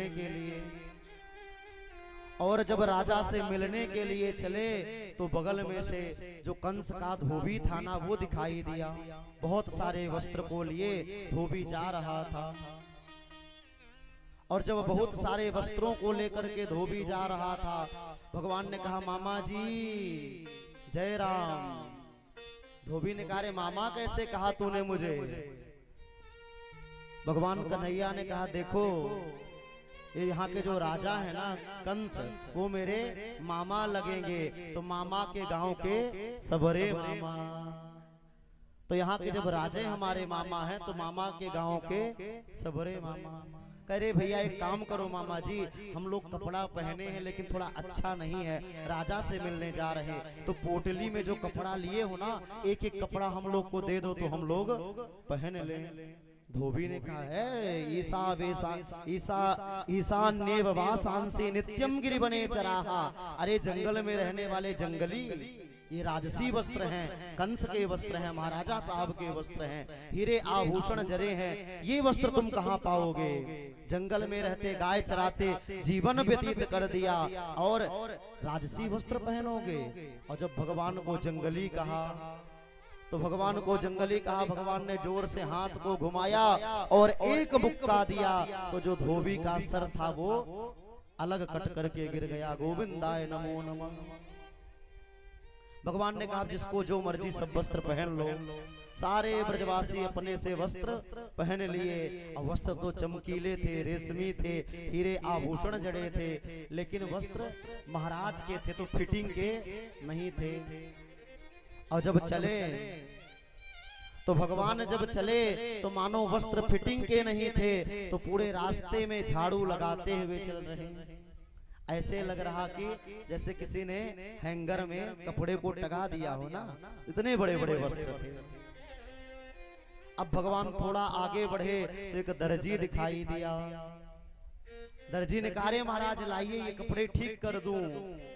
के लिए। और जब राजा से मिलने के लिए चले तो बगल में से जो कंस का धोबी था ना वो दिखाई दिया। बहुत सारे वस्त्र को लिए धोबी जा रहा था। और जब बहुत सारे वस्त्रों को लेकर के धोबी जा रहा था, भगवान ने कहा मामा जी जय राम। धोबी ने कहा रे मामा कैसे कहा तूने मुझे? भगवान कन्हैया ने कहा देखो ये यहाँ के जो राजा है ना कंस, वो मेरे मामा लगेंगे, तो मामा के गांव के सबरे मामा। तो यहाँ के जब राजे हमारे मामा हैं तो मामा के गांव के सबरे मामा। कह रहे भैया एक काम करो मामा जी, हम लोग कपड़ा पहने हैं लेकिन थोड़ा अच्छा नहीं है, राजा से मिलने जा रहे हैं, तो पोटली में जो कपड़ा लिए हो ना एक एक कपड़ा हम लोग को दे दो तो हम लोग पहन लें। धोबी ने कहा है ईसा वेसा ईसा ईशान्य वासांसी नित्यम गिरि बने चराहा। अरे जंगल में रहने वाले जंगली ये राजसी वस्त्र हैं, कंस के वस्त्र हैं, महाराजा साहब के वस्त्र हैं, हीरे आभूषण जरे हैं, ये वस्त्र तुम कहाँ पाओगे? जंगल में रहते गाय चराते जीवन व्यतीत कर दिया और राजसी वस्त्र पहनोगे? और जब भगवान को जंगली कहा तो भगवान को जंगली कहा, भगवान ने जोर से हाथ को घुमाया और एक मुक्का दिया तो जो धोबी का सर था वो अलग कट करके गिर गया। गोविंदाय नमो नमः। भगवान ने कहा जिसको जो मर्जी सब वस्त्र पहन लो। सारे ब्रजवासी अपने से वस्त्र पहन लिए। और वस्त्र तो चमकीले थे, रेशमी थे, हीरे आभूषण जड़े थे, लेकिन वस्त्र महाराज के थे तो फिटिंग के नहीं थे। और जब चले तो भगवान जब चले तो मानो वस्त्र फिटिंग के नहीं थे, तो पूरे रास्ते में झाड़ू लगाते हुए चल रहे। ऐसे लग रहा कि जैसे किसी ने हैंगर में कपड़े को टंगा दिया हो ना, इतने बड़े बड़े वस्त्र थे। अब भगवान थोड़ा आगे बढ़े तो एक दर्जी दिखाई दिया। दर्जी ने कहा रे महाराज लाइए ये कपड़े ठीक कर दूं।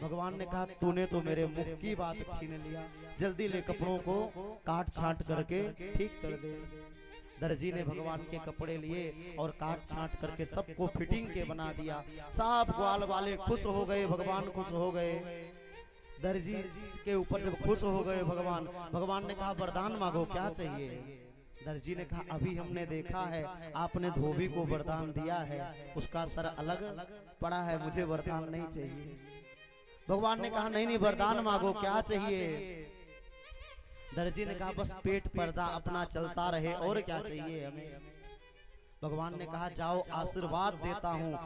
भगवान ने कहा तूने तो मेरे मुख की बात छीन लिया, जल्दी ले कपड़ों को काट छांट करके ठीक कर दे। दर्जी ने भगवान के कपड़े लिए और काट छांट करके सबको फिटिंग के बना दिया। सब ग्वाल वाले खुश हो गए, भगवान खुश हो गए। दर्जी के ऊपर जब खुश हो गए भगवान, भगवान ने कहा वरदान मांगो क्या चाहिए? दर्जी ने कहा अभी हमने देखा है आपने धोबी को वरदान दिया है, उसका सर अलग पड़ा है, मुझे वरदान नहीं चाहिए। भगवान ने कहा नहीं नहीं वरदान मांगो क्या चाहिए? दर्जी ने कहा बस पेट पर्दा अपना चलता रहे और क्या चाहिए हमें। भगवान ने कहा जाओ आशीर्वाद देता हूँ,